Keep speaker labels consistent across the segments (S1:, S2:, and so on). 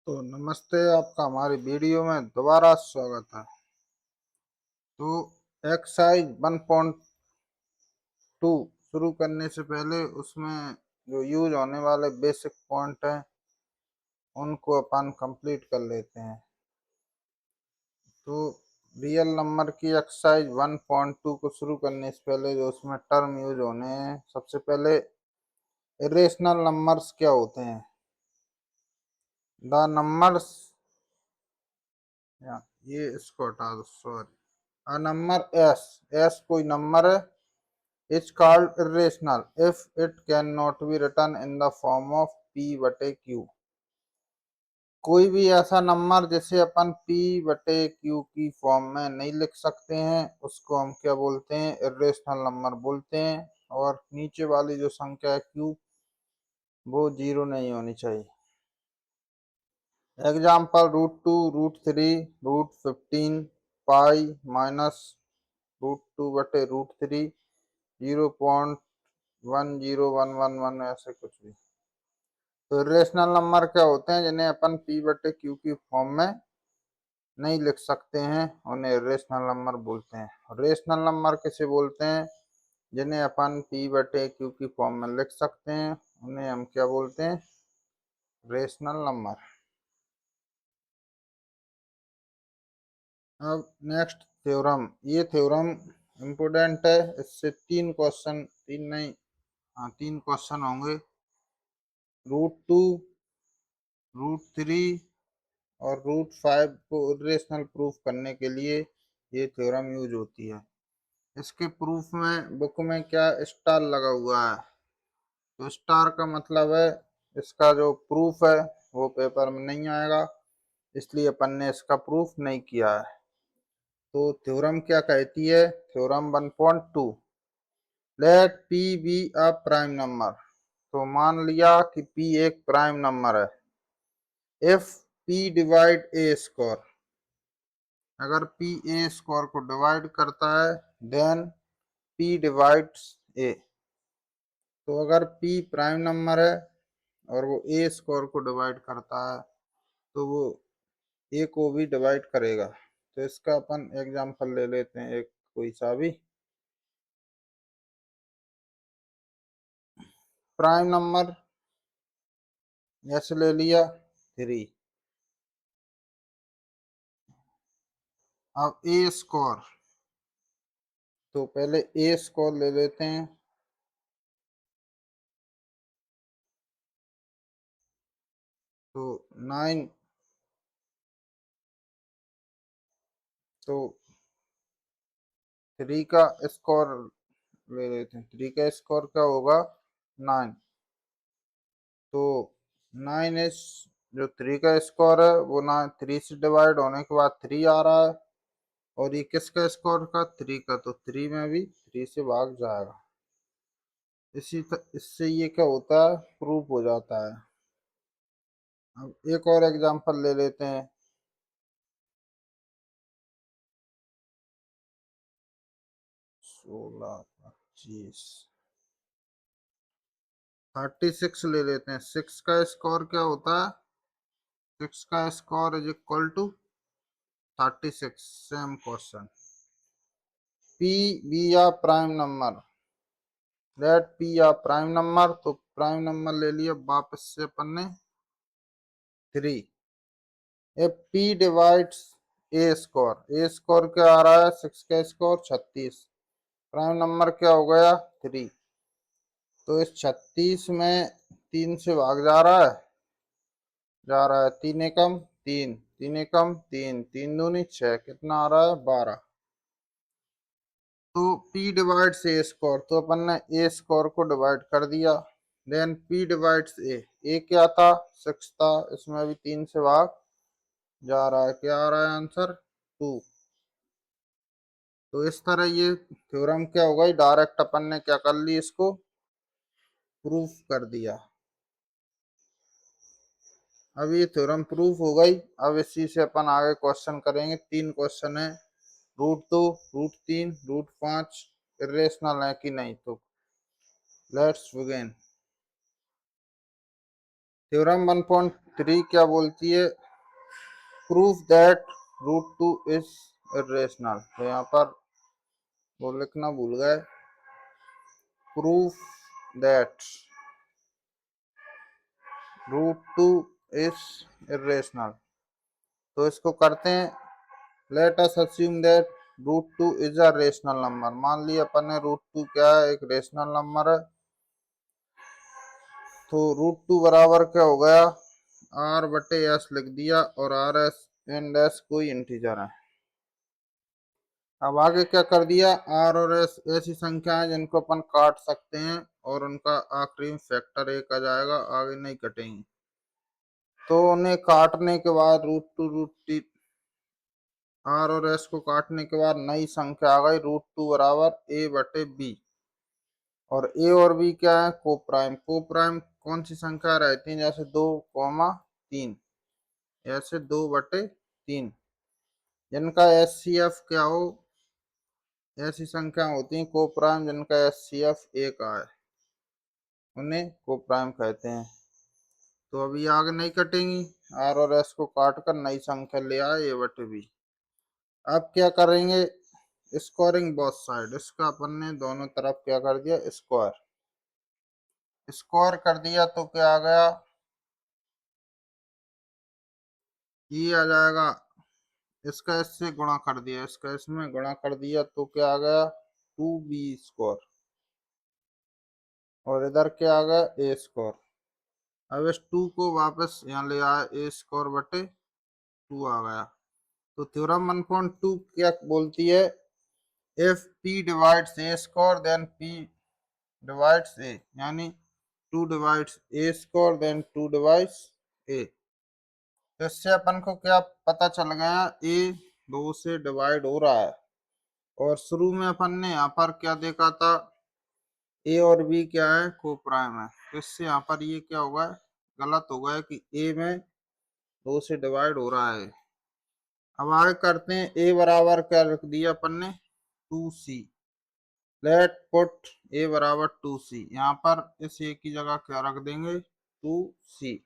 S1: तो नमस्ते, आपका हमारी वीडियो में दोबारा स्वागत है। तो एक्सरसाइज 1.2 शुरू करने से पहले उसमें जो यूज होने वाले बेसिक पॉइंट हैं उनको अपन कंप्लीट कर लेते हैं। तो रियल नंबर की एक्सरसाइज 1.2 को शुरू करने से पहले जो उसमें टर्म यूज होने हैं, सबसे पहले इरेशनल नंबर्स क्या होते हैं। द नंबर्स, ये इसको हटा दो, sorry. A number S, S कोई नंबर है, is called irrational if it cannot be written in the form of p बटे q। कोई भी ऐसा नंबर जिसे अपन p बटे q की फॉर्म में नहीं लिख सकते हैं उसको हम क्या बोलते हैं, इरेशनल नंबर बोलते हैं। और नीचे वाली जो संख्या है q, वो 0 नहीं होनी चाहिए। एग्जाम्पल √2, √3, √15, पाई माइनस √2 बटे √3, 0.10111 ऐसे कुछ भी। तो इरेशनल नंबर क्या होते हैं जिन्हें अपन p बटे q की फॉर्म में नहीं लिख सकते हैं, उन्हें इरेशनल नंबर बोलते हैं। रेशनल नंबर किसे बोलते हैं, जिन्हें अपन p बटे q की फॉर्म में लिख सकते हैं, उन्हें हम क्या बोलते हैं, रेशनल नंबर। अब नेक्स्ट थ्योरम, ये थ्योरम इम्पोर्टेंट है, इससे 3 क्वेश्चन, 3 नहीं, हाँ 3 क्वेश्चन होंगे। √2, √3 और √5 को इरेशनल प्रूफ करने के लिए ये थ्योरम यूज होती है। इसके प्रूफ में बुक में क्या स्टार लगा हुआ है, तो स्टार का मतलब है इसका जो प्रूफ है वो पेपर में नहीं आएगा, इसलिए अपन ने इसका प्रूफ नहीं किया है। तो थ्योरम क्या कहती है, theorem 1.2, let p be a prime number. तो मान लिया कि p एक प्राइम नंबर है। If p divide a square, अगर p a स्क्वायर को डिवाइड करता है, देन p डिवाइड्स a। तो अगर p प्राइम नंबर है और वो a स्क्वायर को डिवाइड करता है तो वो a को भी डिवाइड करेगा। तो इसका अपन एग्जांपल ले लेते हैं, एक कोई सा भी प्राइम नंबर, जैसे ले लिया 3। अब a स्क्वायर, तो पहले a स्क्वायर ले लेते हैं, तो 9, तो 3 का स्क्वायर ले लेते हैं, 3 का स्क्वायर क्या होगा, 9। तो 9 इस, जो 3 का स्क्वायर है वो 3 से डिवाइड होने के बाद 3 आ रहा है, और ये किसका स्क्वायर का, 3 का, तो 3 में भी 3 से भाग जाएगा। इससे ये क्या होता है, प्रूफ हो जाता है। अब एक और एग्जांपल ले लेते हैं, 16, 25, 36 ले लेते हैं। 6 का स्क्वायर क्या होता है, 6 का square is equal to 36। Same question, p be a prime number, let p a prime number. तो प्राइम नंबर ले लिया वापस से अपन ने 3। If p divides A square, a square क्या आ रहा है, 6 का स्क्वायर 36, प्राइम नंबर क्या हो गया 3। तो इस 36 में 3 से भाग जा रहा है, 3 एकम 3, 3 एकम 3, 3 दूनी 6, कितना आ रहा है 12। तो p डिवाइड्स ए स्क्वायर, तो अपन ने ए स्क्वायर को डिवाइड कर दिया, देन p डिवाइड्स ए क्या था, 6 था, इसमें भी 3 से भाग जा रहा है, क्या आ रहा है आंसर 2। तो इस तरह ये थ्योरम क्या होगा, डायरेक्ट अपन ने क्या कर ली, इसको प्रूफ कर दिया। अब ये थ्योरम प्रूफ हो गई। अब इसी से अपन आगे क्वेश्चन करेंगे, 3 क्वेश्चन है, √2, √3, √5 इरेशनल है कि नहीं। तो लेट्स बिगिन। थ्योरम 1.3 क्या बोलती है? Proof that root two is irrational. तो यहाँ पर वो लिखना भूल गए, proof that root two is irrational. तो इसको करते हैं, let us assume that root two is a rational number. मान लिया अपन ने रूट टू क्या है, एक रेशनल नंबर है। तो रूट टू बराबर क्या हो गया, आर बटे एस लिख दिया, और आर एस एंड एस कोई इंटीजर है। अब आगे क्या कर दिया, आर और एस ऐसी संख्या है जिनको अपन काट सकते हैं और उनका आखिरी में फैक्टर एक आ जाएगा, आगे नहीं कटेंगे। तो उन्हें काटने के बाद रूट आर और एस को काटने के बाद नई संख्या आ गई रूट टू बराबर ए बटे बी। और ए और बी क्या है, को प्राइम। को प्राइम कौन सी संख्या रहती है, जैसे 2, 3, ऐसे 2/3, जिनका एचसीएफ क्या हो, ऐसी संख्या होती है को प्राइम जिनका एचसीएफ एक है, उन्हें को प्राइम कहते हैं। तो अभी आगे नहीं कटेंगी, आर और एस को काट कर नई संख्या ले आए ए बटे बी। अब क्या करेंगे, स्कोरिंग बोथ साइड, इसका अपन ने दोनों तरफ क्या कर दिया, स्क्वायर। स्क्वायर कर दिया तो क्या आ गया, ये आ जाएगा, इसका इससे गुणा कर दिया, इसका इसमें गुणा कर दिया तो क्या आ गया, 2b²। और इधर क्या आ गया, ए स्क्वायर। अब इस 2 को वापस यहाँ ले आया, ए स्क्वायर बटे 2 आ गया। तो थ्योरम 1.2 क्या बोलती है, if p divides A square then p divides A, यानी 2 डिवाइड्स ए स्क्वायर देन 2 डिवाइड्स ए। तो इससे अपन को क्या पता चल गया, ए 2 से डिवाइड हो रहा है। और शुरू में अपन ने यहाँ पर क्या देखा था, ए और बी क्या है, को प्राइम है। तो इससे यहाँ पर ये क्या होगा, गलत होगा कि ए में 2 से डिवाइड हो रहा है। अब आगे करते हैं, ए बराबर क्या रख दिया अपन ने, 2c। लेट पुट ए बराबर 2c, यहाँ पर इस ए की जगह क्या रख देंगे, 2c।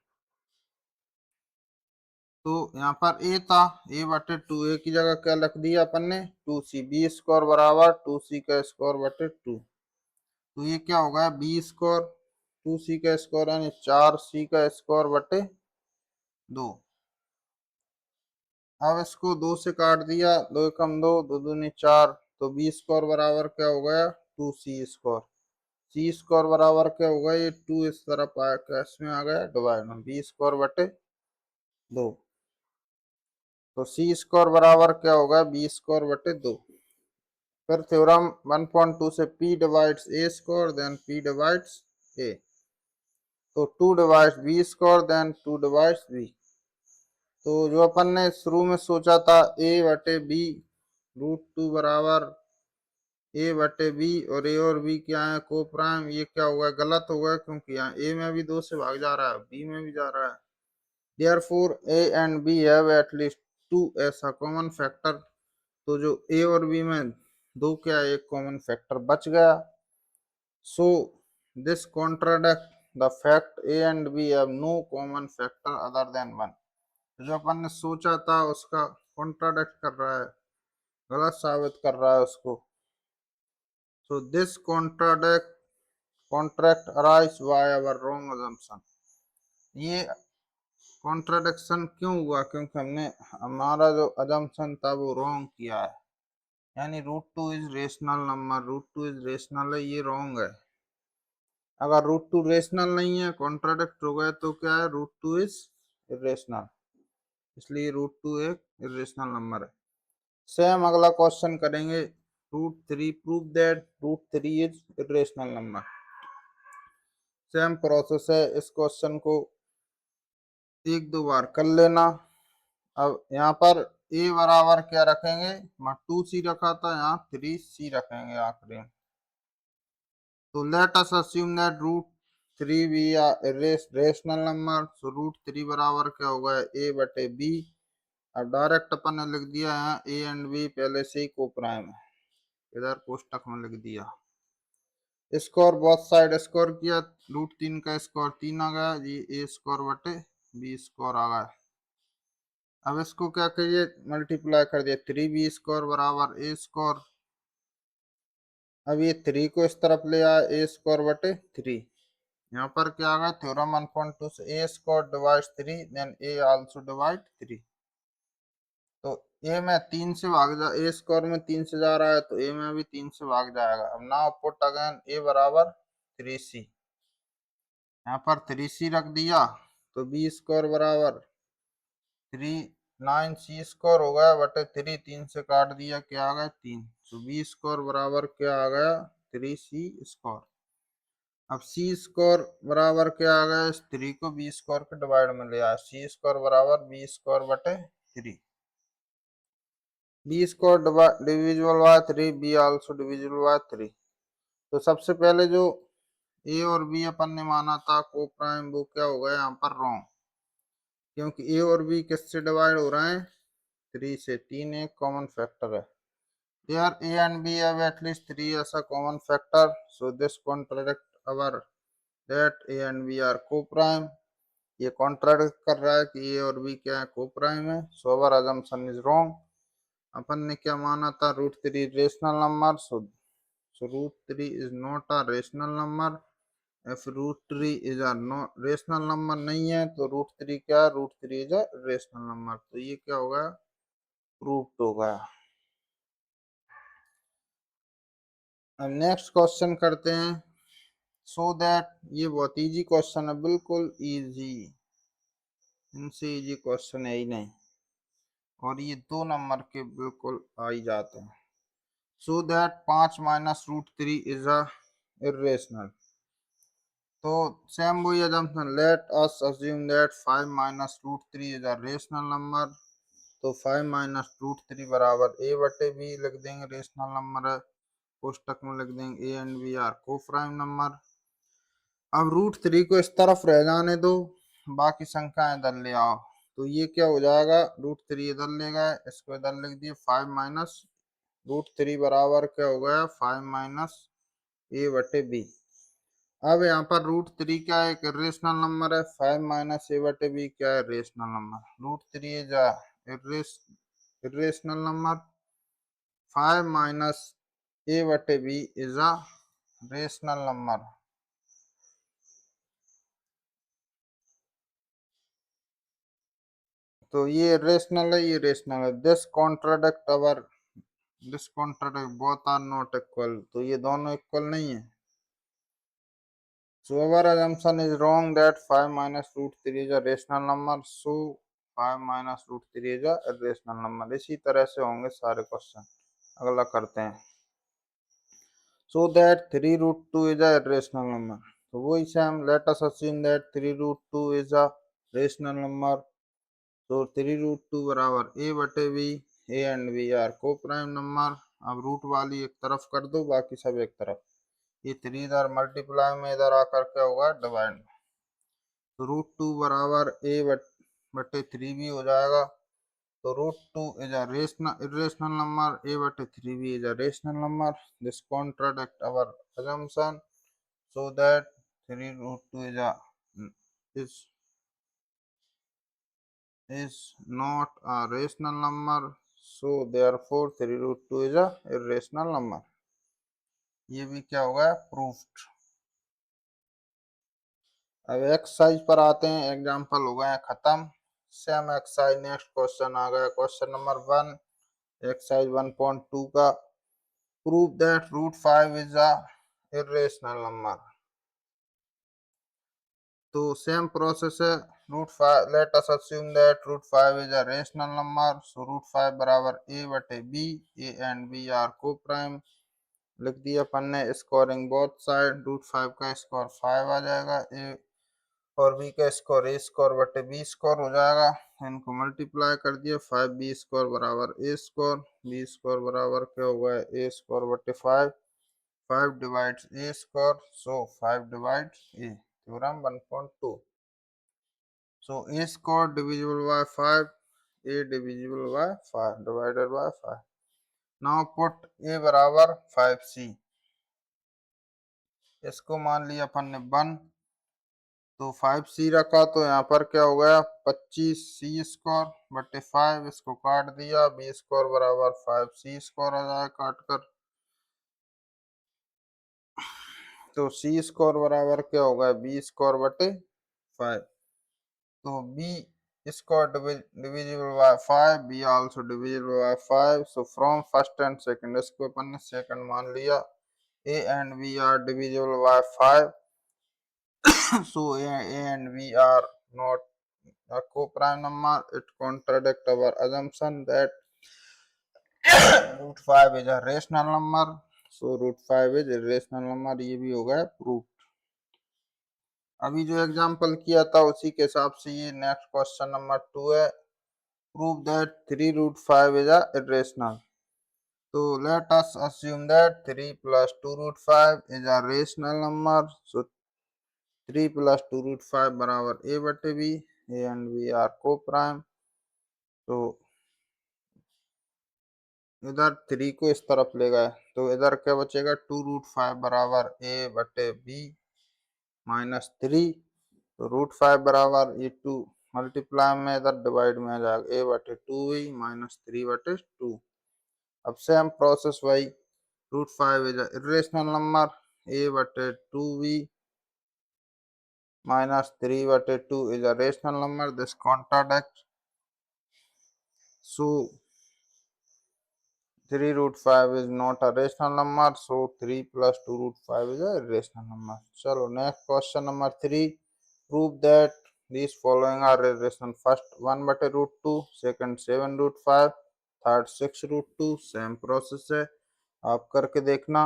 S1: तो यहाँ पर ए था, ए बटे 2, ए की जगह क्या रख दिया अपन ने, 2c। बी स्क्वायर बराबर 2c का स्क्वायर बटे 2। तो ये क्या होगा, बी स्क्वायर 2c का स्क्वायर यानी 4c का स्क्वायर बटे 2। अब इसको 2 से काट दिया, 2 एकम 2, 2 दूनी 4। तो बी स्क्वायर बराबर क्या हो गया, 2c²। सी स्क्वायर बराबर क्या होगा, ये 2 इस तरफ आया, इसमें आ गया डिवाइड में, बी स्क्वायर बटे 2। तो सी स्क्वायर बराबर क्या होगा, बी स्क्वायर बटे 2। फिर थ्योरम 1.2 से p डिवाइड्स ए स्क्वायर देन p डिवाइड्स ए। तो 2 divides b square then 2 divides b. तो जो अपन ने शुरू में सोचा था ए बटे बी √2 बराबर ए बटे बी, और बी क्या है, को प्राइम, ये क्या होगा, गलत होगा, क्योंकि यहाँ ए में भी 2 से भाग जा रहा है, बी में भी जा रहा है। Therefore A and B have at least 2 ऐसा कॉमन फैक्टर। तो जो ए और बी में 2 क्या, एक कॉमन फैक्टर बच गया। So this contradict the fact A and B have no common factor other than 1। जो अपन ने सोचा था उसका कॉन्ट्राडिक्ट कर रहा है, गलत साबित कर रहा है उसको। So this contract arise by our wrong assumption। ये कॉन्ट्राडिक्शन क्यों हुआ, क्योंकि हमने हमारा जो अजम्पशन था वो रॉन्ग किया है। यानी √2 is rational number, √2 is rational है, ये रॉन्ग है। अगर √2 रेशनल नहीं है, कॉन्ट्राडिक्ट हो गए, तो क्या है, √2 इज इरेशनल, इसलिए √2 एक इरेशनल नंबर है। सेम अगला क्वेश्चन करेंगे, √3 prove that √3 is irrational number. Same process है, इस क्वेश्चन को 1-2 बार कर लेना। अब यहाँ पर ए बराबर क्या रखेंगे, 2c रखा था, यहाँ 3c रखेंगे आखिरी में। तो लेट अस अस्यूम दैट √3 भी रेशनल नंबर। सो √3 बराबर क्या होगा, ए बटे बी। अब डायरेक्ट अपन ने लिख दिया, यहाँ ए एंड बी पहले से ही को प्राइम है, इधर कोष्टक में लिख दिया। स्क्वायर बोथ साइड स्क्वायर किया, √3 का स्क्वायर 3 आ गया, ये ए स्क्वायर बटे बी स्क्वायर आ गया। अब इसको क्या करिए, मल्टीप्लाई कर दिया, 3b स्क्वायर बराबर ए स्क्वायर। अब ये 3 को इस तरफ ले आया, ए स्क्वायर बटे 3। यहाँ पर क्या आ गया, थ्योरम 1.2 से ए स्क्वायर डिवाइड्स 3 देन ए आल्सो डिवाइड 3। तो ए में 3 से भाग जा, ए स्क्वायर में 3 से जा रहा है तो ए में भी 3 से भाग जाएगा। अब नाउ पुट अगेन ए बराबर 3c, यहाँ पर 3c रख दिया तो बी स्क्वायर बराबर 9c स्क्वायर हो गया बटे 3, 3 से काट दिया, क्या आ गया 3। तो बी स्क्वायर बराबर क्या आ गया 3c स्क्वायर। अब सी स्क्वायर बराबर क्या आ गया, इस 3 को बी स्क्वायर के डिवाइड में ले आया, सी स्क्वायर बराबर बी स्क्वायर बटे 3। B square divisible by 3, b also divisible by 3। तो सबसे पहले जो ए और बी अपन ने माना था को प्राइम, वो क्या हो गया यहाँ पर रॉन्ग, क्योंकि ए और बी किससे डिवाइड हो रहे हैं 3 से। 3 एक कॉमन फैक्टर है। Here A and B have at least 3 as a common factor, so this contradict our that A and B are co-prime. ये कॉन्ट्राडिक्ट कर रहा है कि ए और बी क्या है, को-प्राइम है। सो अवर अजम्पशन इज रॉन्ग। अपन ने क्या माना था, √3 rational number, so √3 is not a rational number. If √3 is a rational number नहीं है तो √3 क्या, √3 इज अ रेशनल नंबर। तो ये क्या होगा, प्रूव्ड हो गया। अब नेक्स्ट क्वेश्चन करते हैं। सो दैट, ये बहुत इजी क्वेश्चन है, बिल्कुल इजी, इनसे इजी क्वेश्चन है ही नहीं, और ये 2 नंबर के बिल्कुल आ ही जाते हैं। So that 5 minus √3 is a irrational. तो सेम वही assumption, let us assume that 5 minus √3 is a rational number. तो 5 माइनस √3 बराबर ए बटे बी लिख देंगे, रेशनल नंबर है, कोष्टक में लिख देंगे ए एंड बी आर को प्राइम नंबर। अब √3 को इस तरफ रह जाने दो, बाकी संख्याएं इधर ले आओ। तो ये क्या हो जाएगा, √3 इधर ले गए, इसको इधर लिख दिए, 5 माइनस √3 बराबर क्या हो गया, 5 माइनस ए बटे बी। अब यहाँ पर √3 क्या है, एक रेशनल नंबर है, 5 माइनस ए बटे बी क्या है, rational number. √3 is a irrational number, 5 minus A बटे B is a rational number. तो ये रेशनल है, ये रेशनल है। This contradict both are not equal, तो ये दोनों इक्वल नहीं है। So our assumption is wrong that 5 minus √3 is a rational number. So 5 minus √3 is a irrational number. इसी तरह से होंगे सारे क्वेश्चन। अगला करते हैं। So that 3√2 is a irrational number. तो वही से हम let us assume that 3√2 is a rational number. तो 3√2 बराबर a बटे b, a and b are co-prime number। अब रूट वाली एक तरफ कर दो, बाकी सब एक तरफ। ये 3 इधर मल्टीप्लाई में इधर आकर क्या होगा, डिवाइड। तो √2 बराबर a बटे 3 भी हो जाएगा। तो √2 is a rational irrational number, a बटे 3 भी is a rational number. This contradict our assumption, so that 3√2 is is not a rational number, so therefore 3√2 is a irrational number। ये भी क्या होगा, प्रूफ्ड। अब एक्सरसाइज पर आते हैं, एग्जांपल हो गए हैं खत्म। सेम एक्सरसाइज, नेक्स्ट क्वेश्चन आ गया, क्वेश्चन नंबर 1, एक्सरसाइज 1.2 का। Prove that √5 is a irrational number. तो सेम प्रोसेस है, √5, let us assume that √5 is a rational number. So √5 बराबर a बटे b, a and b are coprime. लिख दिया अपन ने, स्कोरिंग बोथ साइड, √5 का score 5 आ जाएगा, a और बी का स्कोर ए स्कोर बटे बी स्कोर हो जाएगा। इनको मल्टीप्लाई कर दिया, 5b स्कोर बराबर ए स्कोर, बी स्कोर बराबर क्या होगा, ए स्कोर बटे 5। 5 divides A square, so 5 divides A, theorem 1.2। So A square divisible by 5, A divisible by 5 divided by 5। Now put A बराबर 5c। इसको मान लिया अपन ने 1, तो 5c रखा, तो यहाँ पर क्या हो गया 25c² बटे 5, इसको काट दिया, b² बराबर 5c² आ जाए काट कर। तो c² बराबर क्या होगा b² बटे 5। तो b² divisible by 5, b also divisible by 5। So from first and second, इसको अपन ने सेकंड मान लिया। a and b are divisible by 5. So a and b are not a co-prime number. It contradicts our assumption that root 5 is a rational number. So root 5 is a rational number, ये भी हो गया proof. अभी जो example किया था उसी के हिसाब से ये नेक्स्ट क्वेश्चन नंबर 2 है। Prove that 3 root 5 is a irrational. So let us assume that 3 plus 2 root 5 is a rational number. So 3 plus 2 root 5 बराबर a बटे b, a and b are co-prime। तो इधर 3 को इस तरफ ले गए, तो इधर क्या बचेगा 2 root 5 बराबर a बटे b माइनस 3। तो रूट 5 बराबर ये 2 मल्टीप्लाई में इधर डिवाइड में आ जाएगा a बटे 2b माइनस 3 बटे 2। अब से हम प्रोसेस वही, root 5 is irrational number, a बटे 2b minus 3 बटे 2 is a rational number. This contradicts. So 3 root 5 is not a rational number. So 3 plus 2 root 5 is a rational number. चलो next question number 3. Prove that these following are irrational. First 1 बटे root 2, second 7 root 5, third 6 root 2. Same process है, आप करके देखना।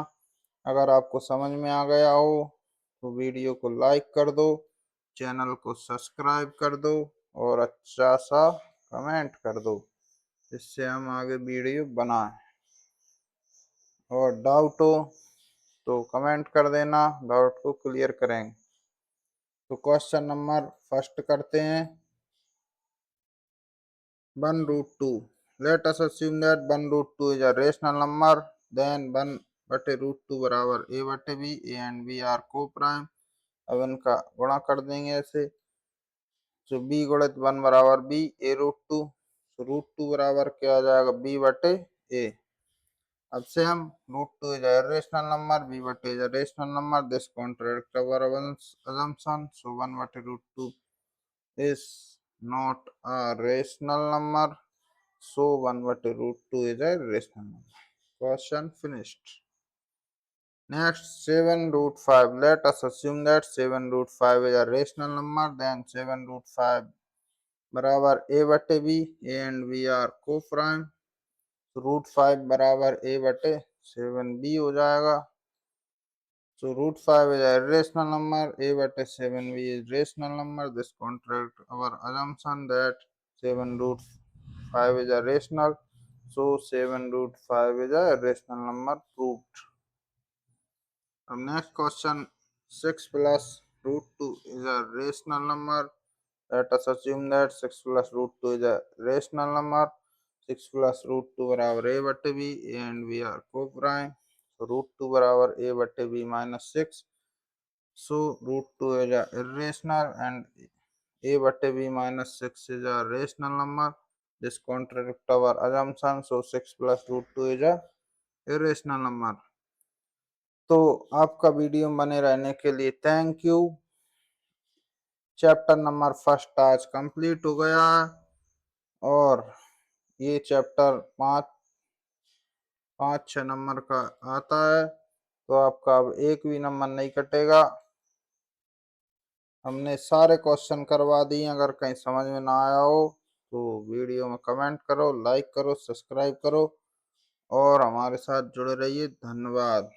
S1: अगर आपको समझ में आ गया हो तो वीडियो को लाइक कर दो, चैनल को सब्सक्राइब कर दो और अच्छा सा कमेंट कर दो, जिससे हम आगे वीडियो बनाएं। और डाउट हो तो कमेंट कर देना, डाउट को क्लियर करेंगे। तो क्वेश्चन नंबर फर्स्ट करते हैं। 1 root 2, let us assume that 1 root 2 is a rational number, then 1 बटे रूट 2 बराबर a बटे b, a and b are co-prime। अब इनका गुणा कर देंगे ऐसे, तो b गुणित 1 बराबर b a रूट 2। तो रूट 2 बराबर क्या आ जाएगा b बटे a। अब से हम root 2 is a rational number, b बटे is a rational number, this contradict our assumption। So 1 बटे root 2 is not a rational number. So 1 बटे root 2 is a rational number. Question finished. Next 7 root 5. Let us assume that 7 root 5 is a rational number. Then 7 root 5 बराबर a बटे b, a and b are co-prime। Root 5 बराबर a बटे 7b हो जाएगा। So root 5 is a irrational number, a बटे 7b is rational number. This contradicts our assumption that 7 root 5 is a rational. So 7 root 5 is a rational number proved. अब next question, 6 plus root 2 is a rational number. Let us assume that 6 plus root 2 is a rational number. 6 plus root 2 बराबर a बटे b, a and b are co-prime। So root 2 बराबर a बटे b minus 6। So root 2 is a irrational and a बटे b minus 6 is a rational number. This contradicts our assumption. So 6 plus root 2 is a irrational number. तो आपका video बने रहने के लिए thank you. Chapter number first आज complete हो गया और ये चैप्टर 5-6 नंबर का आता है, तो आपका अब एक भी नंबर नहीं कटेगा। हमने सारे क्वेश्चन करवा दिए। अगर कहीं समझ में ना आया हो तो वीडियो में कमेंट करो, लाइक करो, सब्सक्राइब करो और हमारे साथ जुड़े रहिए। धन्यवाद।